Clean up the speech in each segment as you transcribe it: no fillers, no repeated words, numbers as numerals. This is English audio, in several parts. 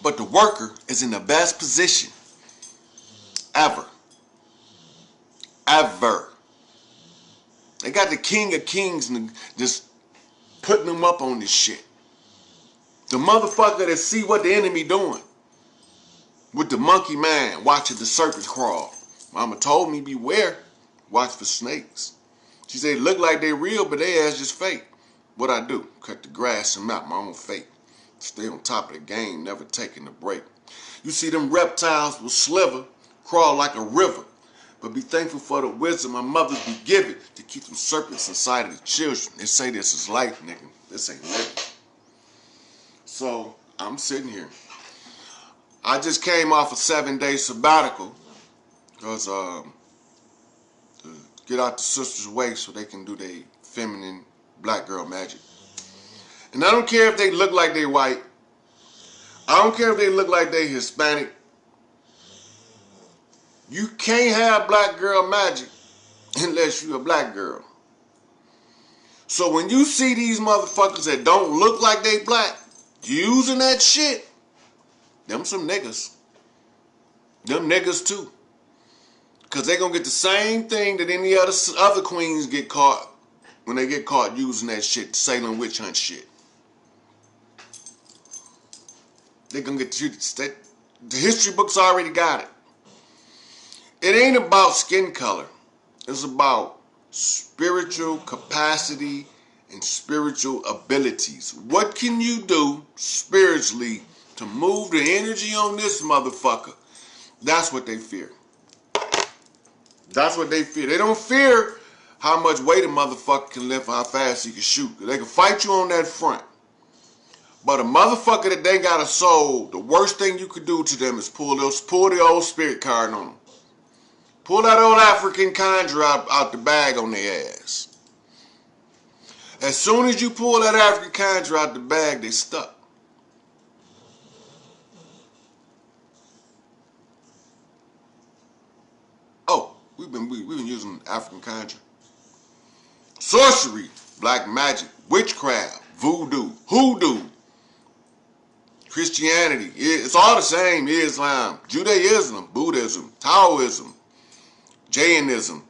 But the worker is in the best position ever. Ever. They got the king of kings and just putting them up on this shit. The motherfucker that see what the enemy doing. With the monkey man watching the serpent crawl. Mama told me beware. Watch for snakes. She said look like they real but they ass just fake. What I do? Cut the grass and map my own fate. Stay on top of the game, never taking a break. You see them reptiles will sliver, crawl like a river. But be thankful for the wisdom my mothers be giving to keep them serpents inside of the children. They say this is life, nigga. This ain't living. So, I'm sitting here. I just came off a 7-day sabbatical because to get out the sisters' way so they can do their feminine black girl magic. And I don't care if they look like they white. I don't care if they look like they Hispanic. You can't have black girl magic unless you a black girl. So when you see these motherfuckers that don't look like they black using that shit, them some niggas. Them niggas too. Because they gonna get the same thing that any other queens get caught when they get caught using that shit, Salem witch hunt shit. They gonna get the history books already got it. It ain't about skin color. It's about spiritual capacity and spiritual abilities. What can you do spiritually to move the energy on this motherfucker? That's what they fear. That's what they fear. They don't fear how much weight a motherfucker can lift or how fast he can shoot. They can fight you on that front. But a motherfucker that they got a soul, the worst thing you could do to them is pull the old spirit card on them. Pull that old African conjure out the bag on their ass. As soon as you pull that African conjure out the bag, they stuck. Oh, we've been using African conjure. Sorcery, black magic, witchcraft, voodoo, hoodoo, Christianity. It's all the same. Islam, Judaism, Buddhism, Taoism, Jainism,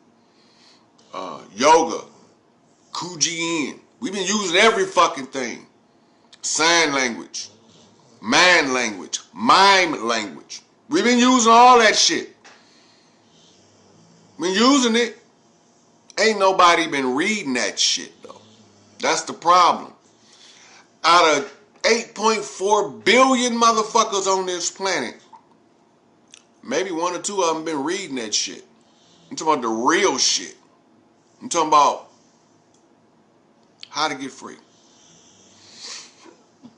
yoga, Kujiin. We've been using every fucking thing. Sign language, man language, mime language. We've been using all that shit. Been using it. Ain't nobody been reading that shit though. That's the problem. Out of 8.4 billion motherfuckers on this planet, maybe 1 or 2 of them been reading that shit. I'm talking about the real shit. I'm talking about how to get free.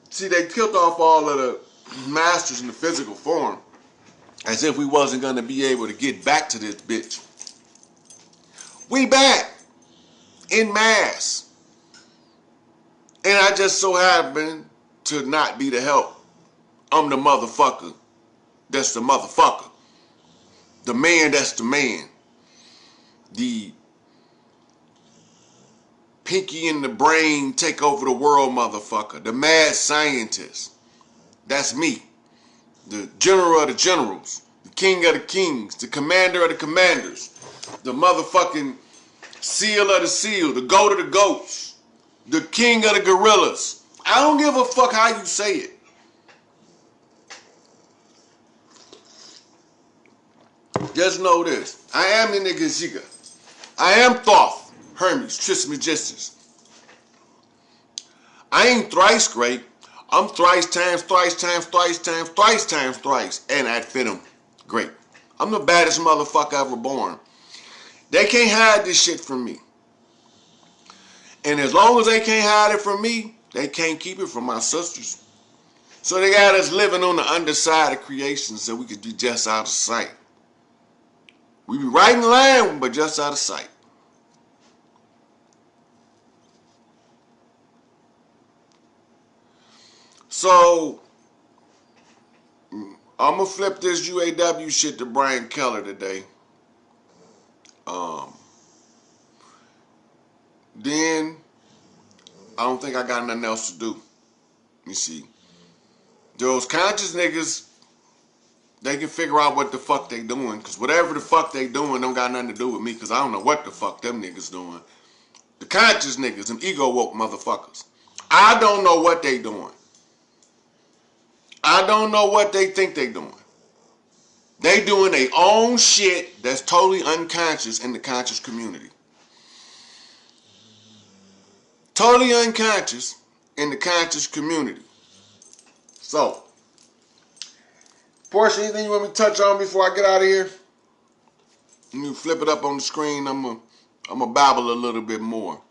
See, they killed off all of the masters in the physical form as if we wasn't going to be able to get back to this bitch. We back in mass. And I just so happen to not be the help. I'm the motherfucker that's the motherfucker. The man that's the man. The pinky in the brain take over the world motherfucker. The mad scientist. That's me. The general of the generals. The king of the kings. The commander of the commanders. The motherfucking seal of the seal. The goat of the goats. The king of the gorillas. I don't give a fuck how you say it. Just know this. I am the nigga Ziga. I am Thoth, Hermes, Trismegistus. I ain't thrice great. I'm thrice times, thrice times, thrice times, thrice times, thrice. And ad infinitum great. I'm the baddest motherfucker ever born. They can't hide this shit from me. And as long as they can't hide it from me, they can't keep it from my sisters. So they got us living on the underside of creation so we could be just out of sight. We be right in line, but just out of sight. So, I'm going to flip this UAW shit to Brian Keller today. Then, I don't think I got nothing else to do. Let me see. Those conscious niggas, they can figure out what the fuck they doing. Because whatever the fuck they doing don't got nothing to do with me. Because I don't know what the fuck them niggas doing. The conscious niggas, them ego woke motherfuckers. I don't know what they doing. I don't know what they think they doing. They doing their own shit that's totally unconscious in the conscious community. Totally unconscious in the conscious community. So, Portia, anything you want me to touch on before I get out of here? You flip it up on the screen. I'm gonna babble a little bit more.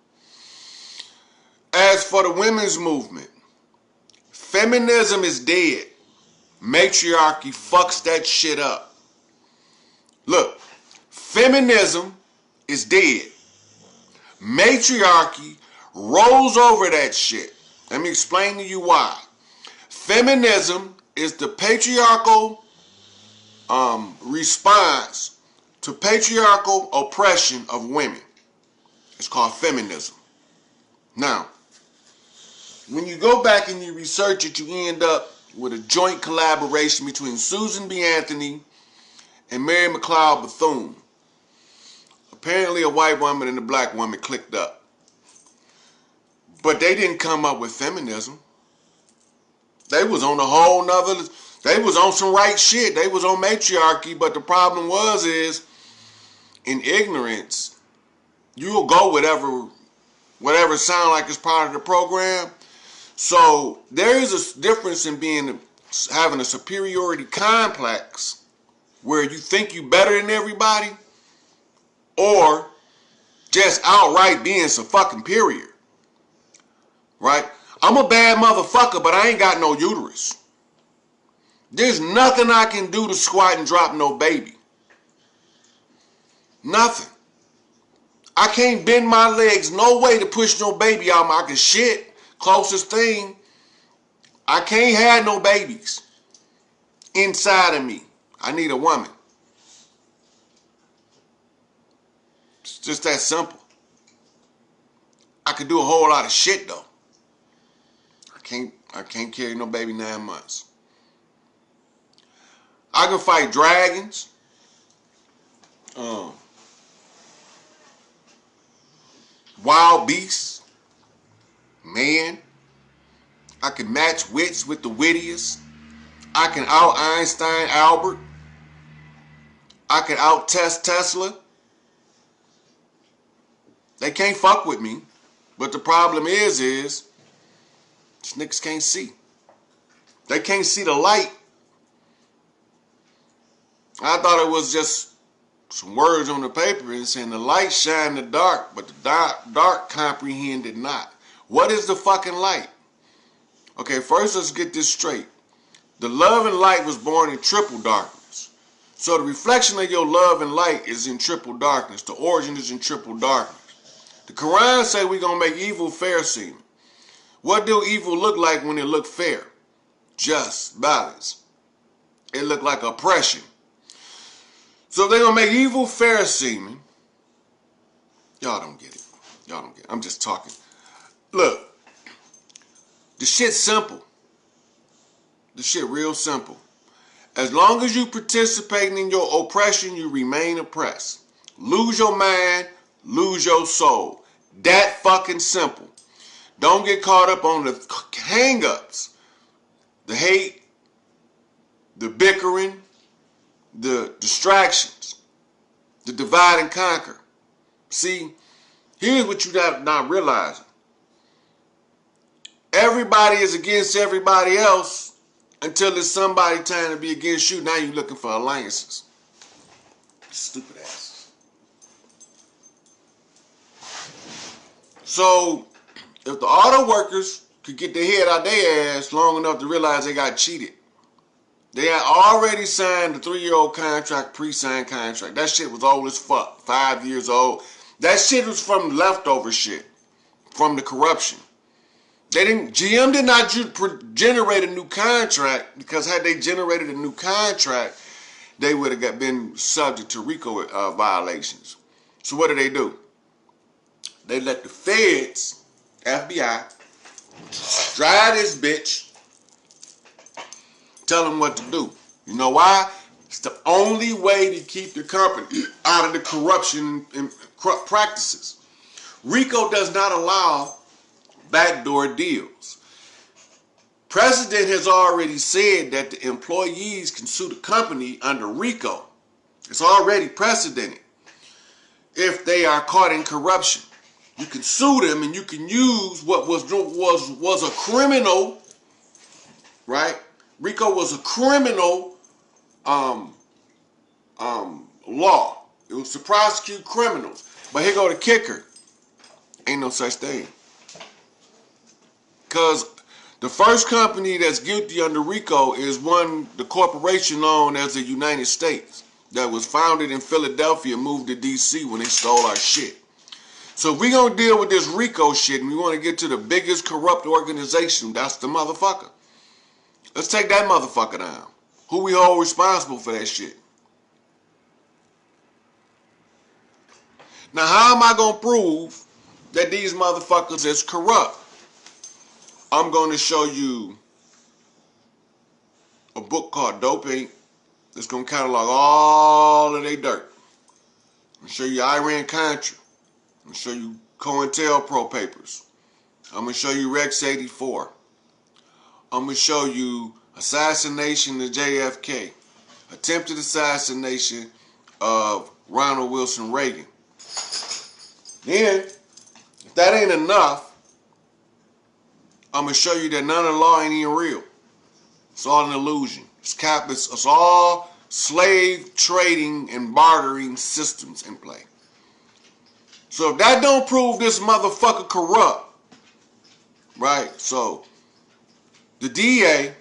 As for the women's movement, feminism is dead. Matriarchy fucks that shit up. Look, feminism is dead. Matriarchy rolls over that shit. Let me explain to you why. Feminism is the patriarchal response to patriarchal oppression of women. It's called feminism. Now, when you go back and you research it, you end up with a joint collaboration between Susan B. Anthony and Mary McLeod Bethune. Apparently a white woman and a black woman clicked up. But they didn't come up with feminism. They was on a whole nother, they was on some right shit. They was on matriarchy, but the problem is in ignorance, you'll go whatever sound like it's part of the program. So there is a difference in having a superiority complex where you think you better than everybody, or just outright being so fucking superior. Right? I'm a bad motherfucker, but I ain't got no uterus. There's nothing I can do to squat and drop no baby. Nothing. I can't bend my legs no way to push no baby out. I can shit. Closest thing, I can't have no babies inside of me. I need a woman. It's just that simple. I could do a whole lot of shit though. I can't carry no baby 9 months. I can fight dragons. Wild beasts. Man. I can match wits with the wittiest. I can out Einstein Albert. I can out test Tesla. They can't fuck with me. But the problem is these niggas can't see. They can't see the light. I thought it was just some words on the paper and saying the light shine in the dark, but the dark comprehend it not. What is the fucking light? Okay, first let's get this straight. The love and light was born in triple darkness. So the reflection of your love and light is in triple darkness. The origin is in triple darkness. The Quran say we're going to make evil fair seem. What do evil look like when it look fair? Just, balance. It look like oppression. So they're going to make evil fair seeming. Y'all don't get it. Y'all don't get it. I'm just talking. Look. The shit's simple. The shit real simple. As long as you participating in your oppression, you remain oppressed. Lose your mind, lose your soul. That fucking simple. Don't get caught up on the hang-ups, the hate, the bickering, the distractions, the divide and conquer. See, here's what you not realizing. Everybody is against everybody else until it's somebody trying to be against you. Now you're looking for alliances. Stupid asses. So, if the auto workers could get their head out their ass long enough to realize they got cheated, they had already signed the 3-year-old contract, pre-signed contract. That shit was old as fuck, 5 years old. That shit was from leftover shit, from the corruption. GM did not generate a new contract, because had they generated a new contract, they would have been subject to Rico violations. So what do? They let the feds, FBI, drive this bitch Tell them what to do. You know why? It's the only way to keep the company out of the corruption and corrupt practices. Rico does not allow backdoor deals. President has already said that the employees can sue the company under Rico. It's already precedented. If they are caught in corruption, you can sue them, and you can use what was a criminal, right? Rico was a criminal law. It was to prosecute criminals. But here go the kicker. Ain't no such thing. Because the first company that's guilty under Rico is the corporation known as the United States, that was founded in Philadelphia and moved to D.C. when they stole our shit. So if we're going to deal with this Rico shit and we want to get to the biggest corrupt organization, that's the motherfucker. Let's take that motherfucker down. Who we hold responsible for that shit? Now, how am I going to prove that these motherfuckers is corrupt? I'm going to show you a book called Dope Inc. that's going to catalog all of their dirt. I'm going to show you Iran-Contra. I'm going to show you COINTELPRO papers. I'm going to show you Rex 84. I'm going to show you assassination of JFK. Attempted assassination of Ronald Wilson Reagan. Then, if that ain't enough, I'm going to show you that none of the law ain't even real. It's all an illusion. It's all slave trading and bartering systems in play. So if that don't prove this motherfucker corrupt, right? So the DA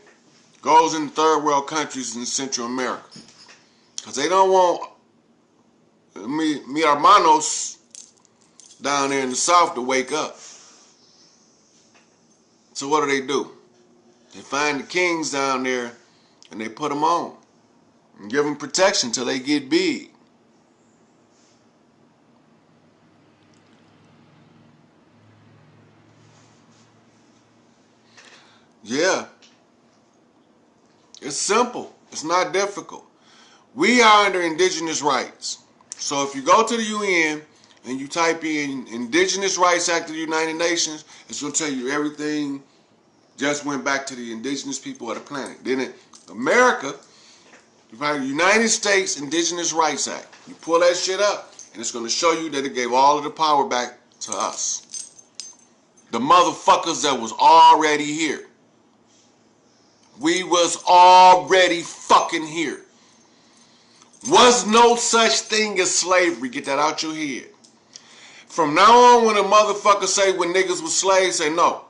goes in third world countries in Central America because they don't want mi hermanos down there in the South to wake up. So what do? They find the kings down there and they put them on and give them protection till they get big. Yeah. It's simple. It's not difficult. We are under indigenous rights. So if you go to the UN and you type in Indigenous Rights Act of the United Nations, it's going to tell you everything just went back to the indigenous people of the planet. Then America, you find the United States Indigenous Rights Act. You pull that shit up, and it's going to show you that it gave all of the power back to us. The motherfuckers that was already here. We was already fucking here. Was no such thing as slavery. Get that out your head. From now on, when a motherfucker say when niggas was slaves, say no.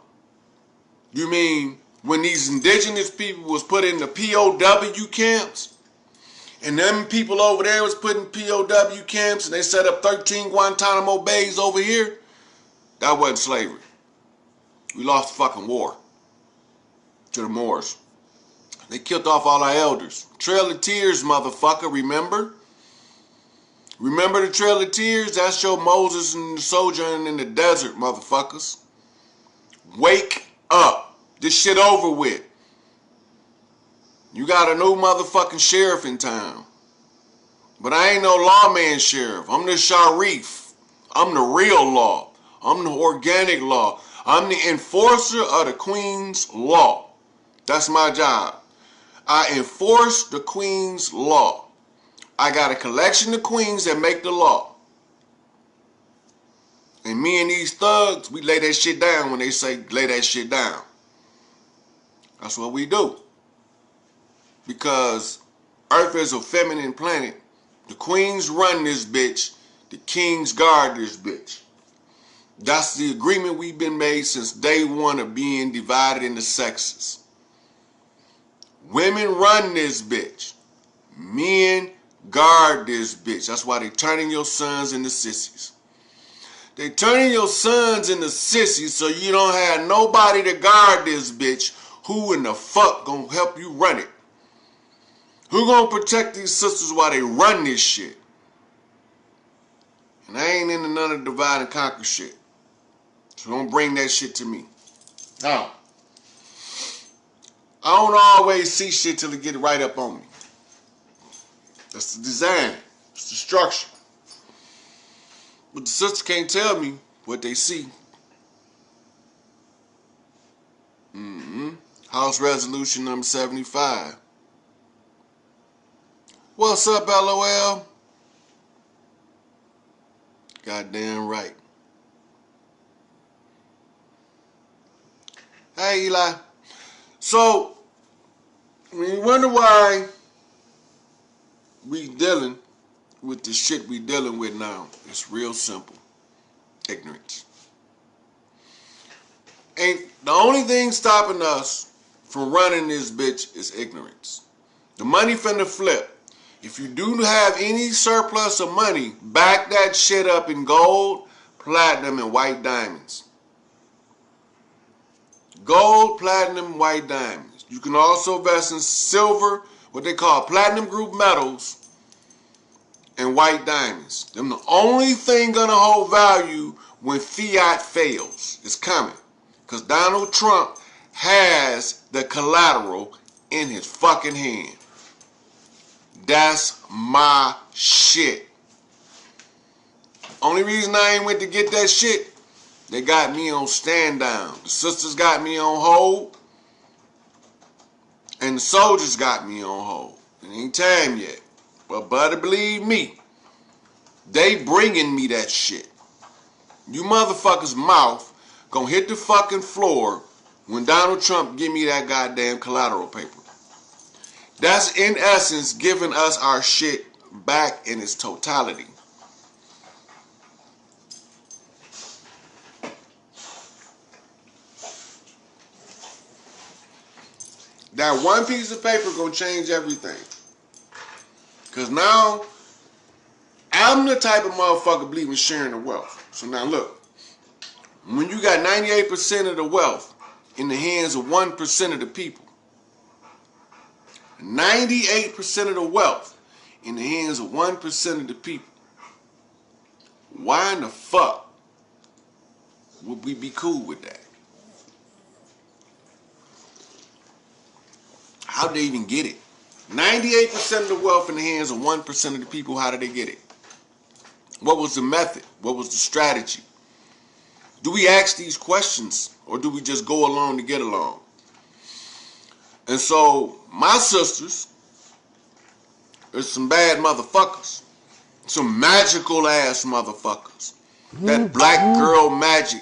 You mean when these indigenous people was put in the POW camps, and them people over there was put in POW camps, and they set up 13 Guantanamo Bays over here? That wasn't slavery. We lost the fucking war to the Moors. They killed off all our elders. Trail of Tears, motherfucker, remember? Remember the Trail of Tears? That's your Moses and the sojourning in the desert, motherfuckers. Wake up. This shit over with. You got a new motherfucking sheriff in town. But I ain't no lawman sheriff. I'm the Sharif. I'm the real law. I'm the organic law. I'm the enforcer of the Queen's law. That's my job. I enforce the Queen's law. I got a collection of queens that make the law. And me and these thugs, we lay that shit down when they say lay that shit down. That's what we do. Because Earth is a feminine planet. The queens run this bitch. The kings guard this bitch. That's the agreement we've been made since day one of being divided into sexes. Women run this bitch. Men guard this bitch. That's why they turning your sons into sissies. They turning your sons into sissies so you don't have nobody to guard this bitch. Who in the fuck gonna help you run it? Who gonna protect these sisters while they run this shit? And I ain't into none of the divide and conquer shit. So don't bring that shit to me. Now, I don't always see shit till it get right up on me. That's the design. It's the structure. But the sisters can't tell me what they see. House Resolution number 75. What's up, LOL? Goddamn right. Hey, Eli. So, when you wonder why we dealing with the shit we dealing with now, it's real simple. Ignorance. Ain't the only thing stopping us from running this bitch is ignorance. The money finna flip. If you do have any surplus of money, back that shit up in gold, platinum, and white diamonds. Gold, platinum, white diamonds. You can also invest in silver, what they call platinum group metals, and white diamonds. Them the only thing gonna hold value when fiat fails. It's coming. Because Donald Trump has the collateral in his fucking hand. That's my shit. Only reason I ain't went to get that shit, they got me on stand down. The sisters got me on hold. And the soldiers got me on hold. It ain't time yet. But better believe me, they bringing me that shit. You motherfuckers' mouth gonna hit the fucking floor when Donald Trump give me that goddamn collateral paper. That's in essence giving us our shit back in its totality. That one piece of paper gonna change everything. Cause now I'm the type of motherfucker believe in sharing the wealth. So now look, when you got 98% of the wealth in the hands of 1% of the people, 98% of the wealth in the hands of 1% of the people, why in the fuck would we be cool with that? How'd they even get it? 98% of the wealth in the hands of 1% of the people, how did they get it? What was the method? What was the strategy? Do we ask these questions or do we just go along to get along? And so my sisters are some bad motherfuckers. Some magical ass motherfuckers. That black girl magic.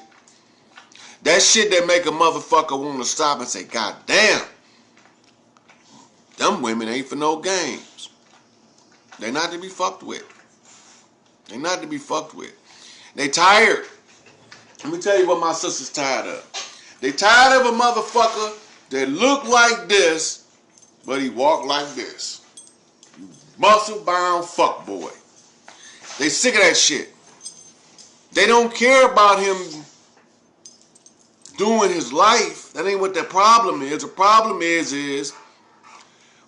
That shit that make a motherfucker want to stop and say, God damn, them women ain't for no games. They not to be fucked with. They not to be fucked with. They tired. Let me tell you what my sister's tired of. They tired of a motherfucker that look like this, but he walk like this. You muscle-bound fuckboy. They sick of that shit. They don't care about him doing his life. That ain't what the problem is. The problem is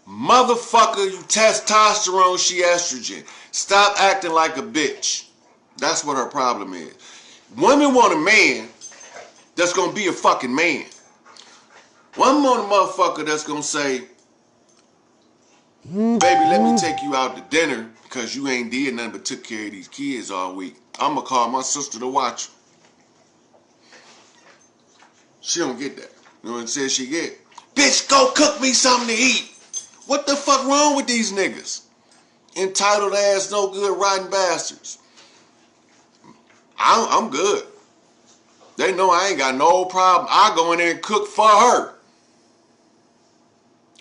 motherfucker, you testosterone, she estrogen. Stop acting like a bitch. That's what her problem is. Women want a man that's gonna be a fucking man. One more motherfucker that's gonna say, baby, let me take you out to dinner because you ain't did nothing but took care of these kids all week. I'm gonna call my sister to watch her. She don't get that. You know what it says she get? Bitch, go cook me something to eat. What the fuck wrong with these niggas? Entitled ass, no good, rotten bastards. I'm good. They know I ain't got no problem. I go in there and cook for her.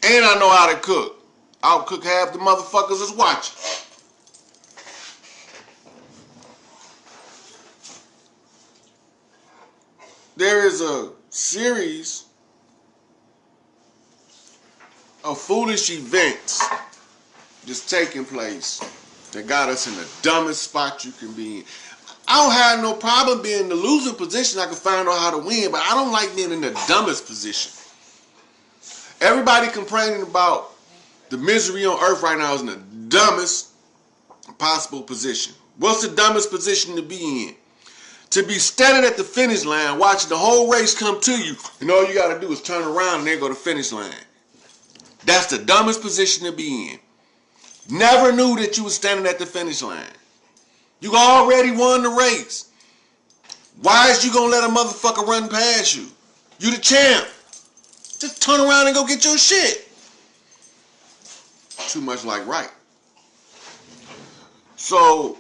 And I know how to cook. I'll cook half the motherfuckers that's watching. There is a series of foolish events that's taking place that got us in the dumbest spot you can be in. I don't have no problem being in the losing position. I can find out how to win, but I don't like being in the dumbest position. Everybody complaining about the misery on earth right now is in the dumbest possible position. What's the dumbest position to be in? To be standing at the finish line watching the whole race come to you, and all you got to do is turn around and there go the finish line. That's the dumbest position to be in. Never knew that you was standing at the finish line. You already won the race. Why is you gonna let a motherfucker run past you? You the champ. Just turn around and go get your shit. Too much like right. So,